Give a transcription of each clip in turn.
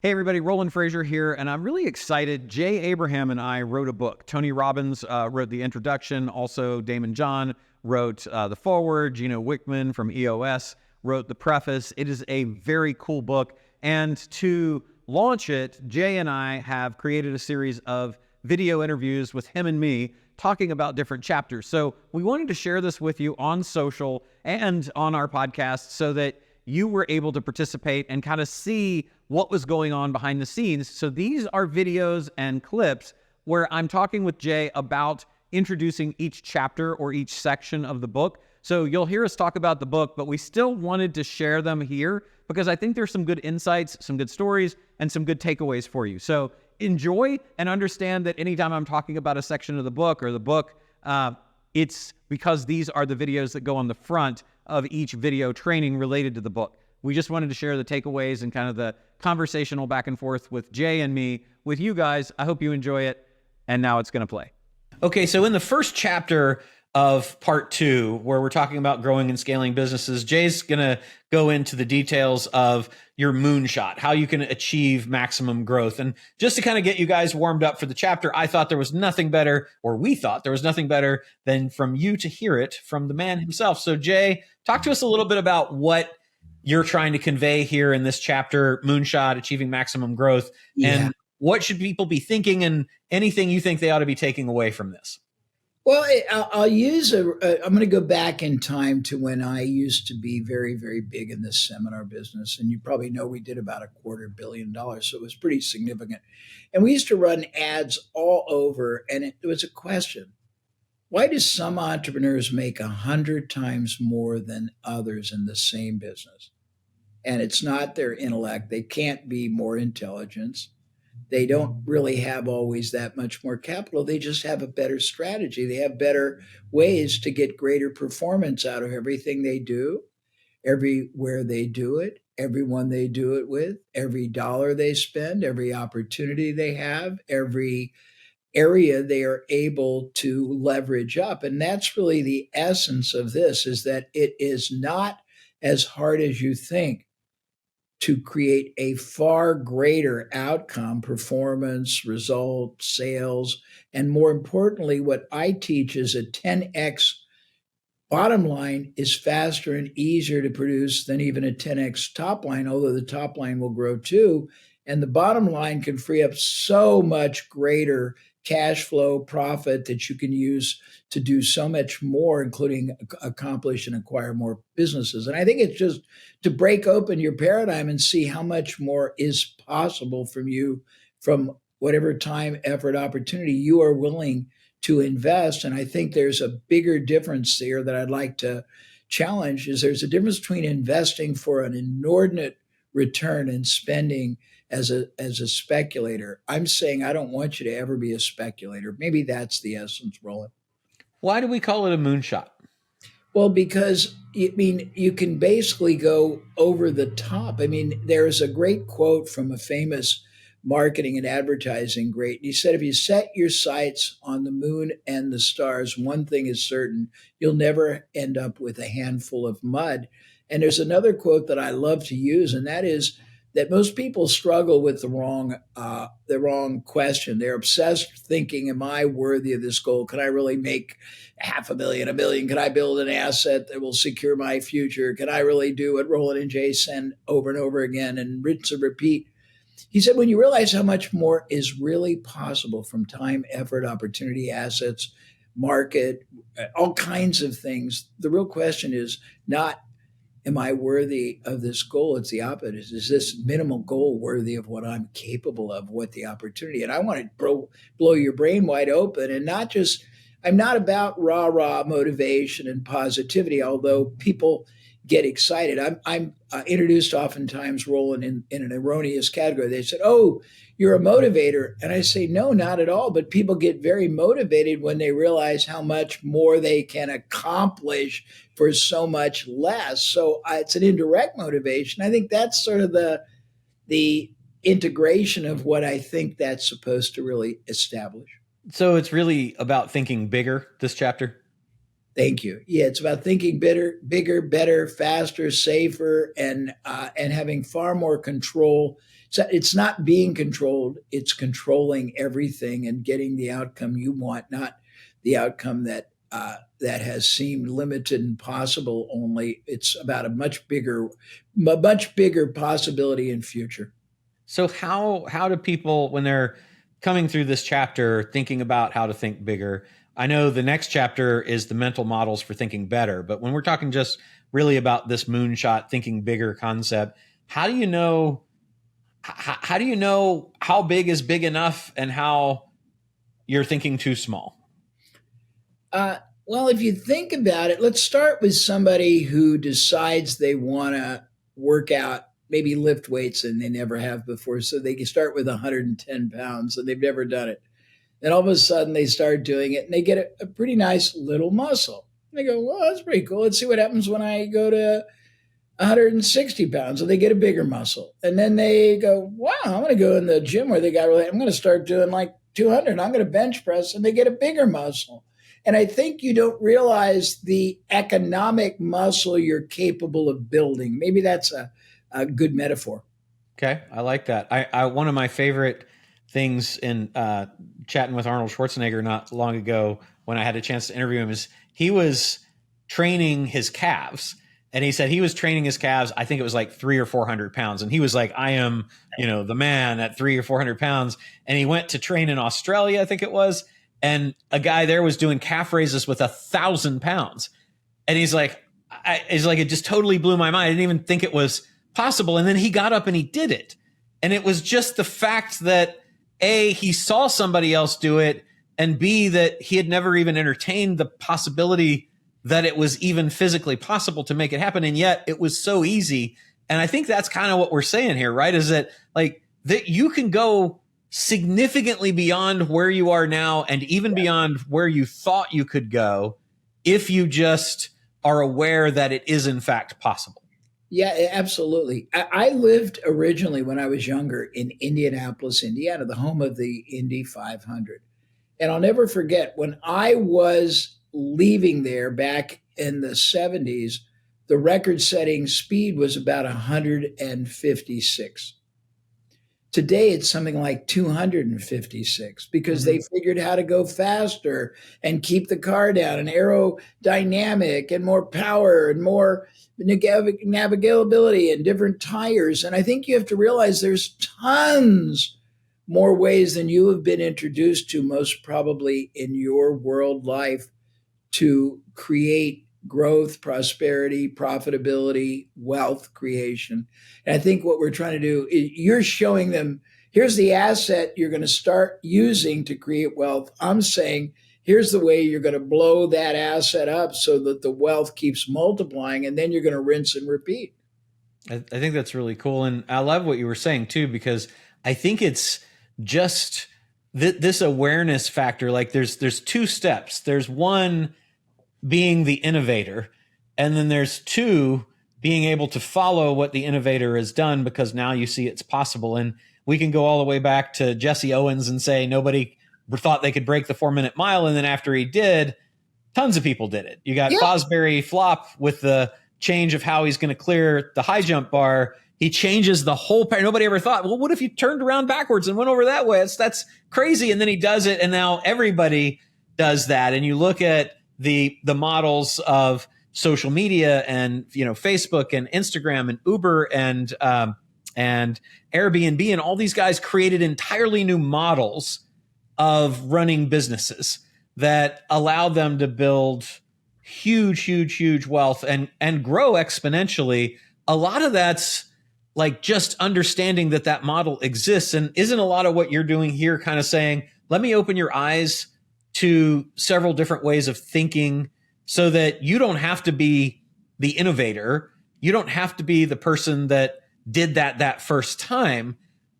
Hey everybody, Roland Frasier here, and I'm really excited. Jay Abraham and I wrote a book. Tony Robbins wrote the introduction. Also, Damon John wrote the foreword. Gino Wickman from EOS wrote the preface. It is a very cool book. And to launch it, Jay and I have created a series of video interviews with him and me talking about different chapters. So we wanted to share this with you on social and on our podcast so that you were able to participate and kind of see what was going on behind the scenes. So these are videos and clips where I'm talking with Jay about introducing each chapter or each section of the book. So you'll hear us talk about the book, but we still wanted to share them here because I think there's some good insights, some good stories, and some good takeaways for you. So enjoy and understand that anytime I'm talking about a section of the book or the book, it's because these are the videos that go on the front of each video training related to the book. We just wanted to share the takeaways and kind of the conversational back and forth with Jay and me with you guys. I hope you enjoy it. And now it's going to play. Okay, so in the first chapter of part 2, where we're talking about growing and scaling businesses, Jay's going to go into the details of your moonshot, how you can achieve maximum growth. And just to kind of get you guys warmed up for the chapter, I thought there was nothing better, or we thought there was nothing better than from you to hear it from the man himself. So Jay, talk to us a little bit about what you're trying to convey here in this chapter, Moonshot, Achieving Maximum Growth, and what should people be thinking and anything you think they ought to be taking away from this? Well, I'll use I'm going to go back in time to when I used to be very, very big in this seminar business. And you probably know we did about $250 million. So it was pretty significant. And we used to run ads all over. And it was a question: why do some entrepreneurs make 100 times more than others in the same business? And it's not their intellect. They can't be more intelligent. They don't really have always that much more capital. They just have a better strategy. They have better ways to get greater performance out of everything they do, everywhere they do it, everyone they do it with, every dollar they spend, every opportunity they have, every area they are able to leverage up. And that's really the essence of this, is that it is not as hard as you think to create a far greater outcome, performance, result, sales, and more importantly, what I teach is a 10x bottom line is faster and easier to produce than even a 10x top line, although the top line will grow too. And the bottom line can free up so much greater cash flow profit that you can use to do so much more, including accomplish and acquire more businesses. And I think it's just to break open your paradigm and see how much more is possible from you, from whatever time, effort, opportunity you are willing to invest. And I think there's a bigger difference here that I'd like to challenge: is there's a difference between investing for an inordinate return and spending as a speculator. I'm saying I don't want you to ever be a speculator. Maybe that's the essence, Roland. Why do we call it a moonshot? Well, because you can basically go over the top. I mean, there's a great quote from a famous marketing and advertising great. He said, if you set your sights on the moon and the stars, one thing is certain: you'll never end up with a handful of mud. And there's another quote that I love to use, and that is that most people struggle with the wrong question. They're obsessed thinking, "Am I worthy of this goal? Can I really make half a million, a million? Can I build an asset that will secure my future? Can I really do what Roland and Jay send over and over again and rinse and repeat?" He said, when you realize how much more is really possible from time, effort, opportunity, assets, market, all kinds of things, the real question is not, am I worthy of this goal? It's the opposite. Is this minimal goal worthy of what I'm capable of, what the opportunity? And I want to blow your brain wide open, and not just, I'm not about rah motivation and positivity, although people get excited. I'm introduced oftentimes, Roland, in an erroneous category. They said, "Oh, you're a motivator." And I say, no, not at all. But people get very motivated when they realize how much more they can accomplish for so much less. So it's an indirect motivation. I think that's sort of the integration of what I think that's supposed to really establish. So it's really about thinking bigger, this chapter? Thank you. Yeah, it's about thinking bigger, better, faster, safer, and having far more control So it's not being controlled, it's controlling everything and getting the outcome you want, not the outcome that has seemed limited and possible. Only it's about a much bigger possibility in future. So how do people, when they're coming through this chapter thinking about how to think bigger? I know the next chapter is the mental models for thinking better, but when we're talking just really about this moonshot thinking bigger concept, how do you know how do you know how big is big enough and how you're thinking too small? Uh, well, if you think about it, let's start with somebody who decides they want to work out, maybe lift weights, and they never have before. So they can start with 110 pounds and they've never done it. Then all of a sudden they start doing it and they get a pretty nice little muscle. And they go, well, that's pretty cool. Let's see what happens when I go to 160 pounds. So they get a bigger muscle. And then they go, wow, I'm going to go in the gym where they got really, I'm going to start doing like 200. I'm going to bench press, and they get a bigger muscle. And I think you don't realize the economic muscle you're capable of building. Maybe that's a good metaphor. Okay, I like that. I one of my favorite things in chatting with Arnold Schwarzenegger not long ago when I had a chance to interview him is he was training his calves, and he said he was training his calves. I think it was like 300 or 400 pounds, and he was like, "I am, the man at 300 or 400 pounds." And he went to train in Australia, I think it was, and a guy there was doing calf raises with 1,000 pounds, and he's like, it just totally blew my mind. I didn't even think it was possible. And then he got up and he did it. And it was just the fact that A, he saw somebody else do it, and B, that he had never even entertained the possibility that it was even physically possible to make it happen. And yet it was so easy. And I think that's kind of what we're saying here, right? Is that like that you can go significantly beyond where you are now and even beyond where you thought you could go if you just are aware that it is in fact possible. Yeah, absolutely. I lived originally when I was younger in Indianapolis, Indiana, the home of the Indy 500. And I'll never forget when I was leaving there back in the 70s, the record setting speed was about 156. Today it's something like 256 because Mm-hmm. they figured how to go faster and keep the car down and aerodynamic and more power and more navigability and different tires. And I think you have to realize there's tons more ways than you have been introduced to, most probably in your world life, to create growth, prosperity, profitability, wealth creation. And I think what we're trying to do is you're showing them here's the asset you're going to start using to create wealth. I'm saying here's the way you're going to blow that asset up so that the wealth keeps multiplying, and then you're going to rinse and repeat. I think that's really cool. And I love what you were saying too, because I think it's just this awareness factor. Like there's two steps. There's one being the innovator, and then there's two being able to follow what the innovator has done because now you see it's possible. And we can go all the way back to Jesse Owens and say nobody thought they could break the 4 minute mile. And then after he did, tons of people did it. You got Yeah. Fosbury Flop with the change of how he's going to clear the high jump bar. He changes the whole pair. Nobody ever thought, well, what if you turned around backwards and went over that way? That's crazy. And then he does it, and now everybody does that. And you look at the models of social media and Facebook and Instagram and Uber and Airbnb, and all these guys created entirely new models of running businesses that allow them to build huge wealth and grow exponentially. A lot of that's like just understanding that model exists. And isn't a lot of what you're doing here kind of saying, let me open your eyes to several different ways of thinking so that you don't have to be the innovator. You don't have to be the person that did that first time.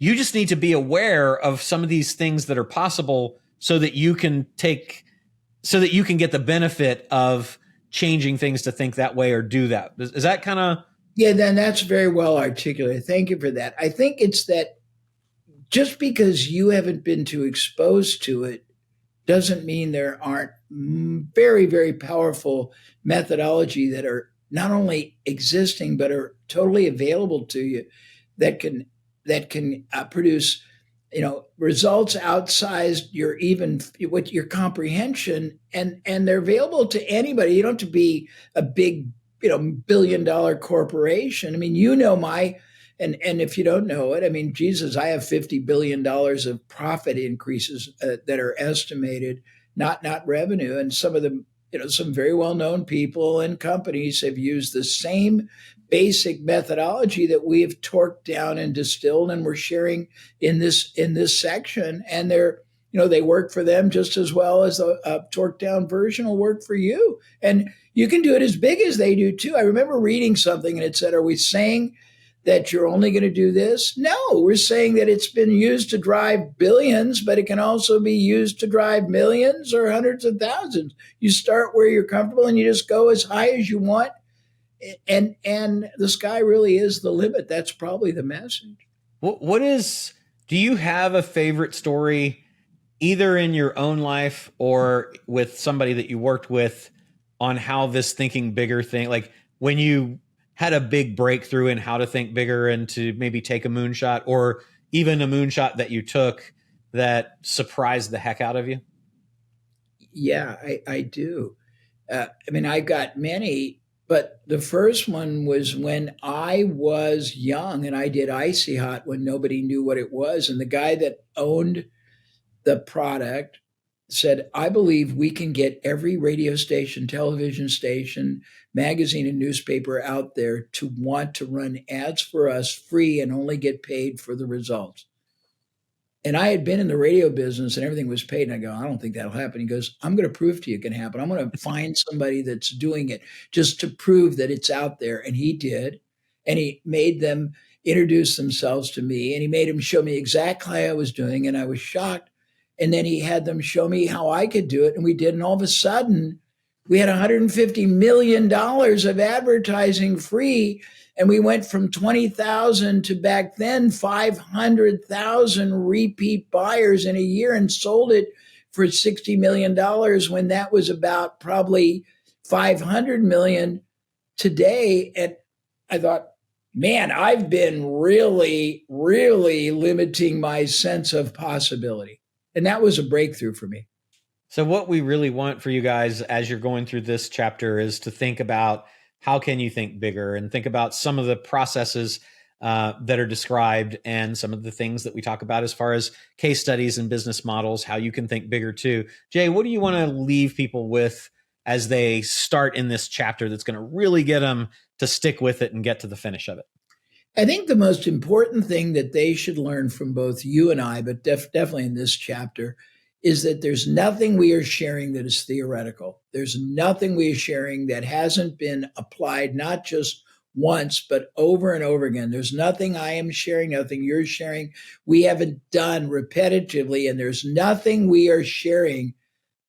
You just need to be aware of some of these things that are possible so that you can get the benefit of changing things to think that way or do that. Is that kind of? Yeah, then that's very well articulated. Thank you for that. I think it's that just because you haven't been too exposed to it doesn't mean there aren't very, very powerful methodology that are not only existing but are totally available to you that that can produce, results outsized your even what your comprehension, and they're available to anybody. You don't have to be a big, billion-dollar corporation. I mean, my, and if you don't know it, I mean, Jesus, I have $50 billion of profit increases that are estimated, not revenue, and some of them, some very well-known people and companies have used the same basic methodology that we have torqued down and distilled, and we're sharing in this section. And they work for them just as well as a torqued down version will work for you. And you can do it as big as they do too. I remember reading something and it said, are we saying that you're only going to do this? No, we're saying that it's been used to drive billions, but it can also be used to drive millions or hundreds of thousands. You start where you're comfortable and you just go as high as you want, and the sky really is the limit. That's probably the message. Do you have a favorite story, either in your own life or with somebody that you worked with, on how this thinking bigger thing, like when you had a big breakthrough in how to think bigger and to maybe take a moonshot, or even a moonshot that you took that surprised the heck out of you? Yeah, I do. I mean, I got many, but the first one was when I was young and I did Icy Hot when nobody knew what it was. And the guy that owned the product said, I believe we can get every radio station, television station, magazine, and newspaper out there to want to run ads for us free and only get paid for the results. And I had been in the radio business and everything was paid. And I go, I don't think that'll happen. He goes, I'm going to prove to you it can happen. I'm going to find somebody that's doing it just to prove that it's out there. And he did. And he made them introduce themselves to me, and he made them show me exactly how I was doing. And I was shocked. And then he had them show me how I could do it. And we did. And all of a sudden, we had $150 million of advertising free. And we went from 20,000 to back then 500,000 repeat buyers in a year, and sold it for $60 million when that was about probably 500 million today. And I thought, man, I've been really, really limiting my sense of possibility. And that was a breakthrough for me. So what we really want for you guys as you're going through this chapter is to think about how can you think bigger, and think about some of the processes that are described and some of the things that we talk about as far as case studies and business models, how you can think bigger too. Jay, what do you want to leave people with as they start in this chapter that's going to really get them to stick with it and get to the finish of it? I think the most important thing that they should learn from both you and I, but definitely in this chapter, is that there's nothing we are sharing that is theoretical. There's nothing we are sharing that hasn't been applied, not just once, but over and over again. There's nothing I am sharing, nothing you're sharing, we haven't done repetitively. And there's nothing we are sharing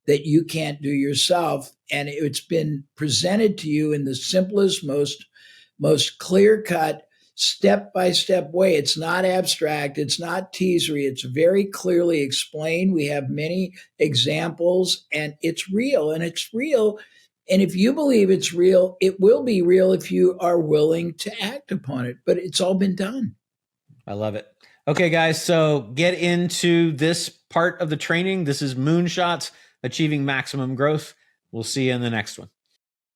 that you can't do yourself. And it's been presented to you in the simplest, most clear cut, step by step way. It's not abstract. It's not teasery. It's very clearly explained. We have many examples, and it's real, and it's real. And if you believe it's real, it will be real if you are willing to act upon it. But it's all been done. I love it. Okay, guys. So get into this part of the training. This is Moonshots, Achieving Maximum Growth. We'll see you in the next one.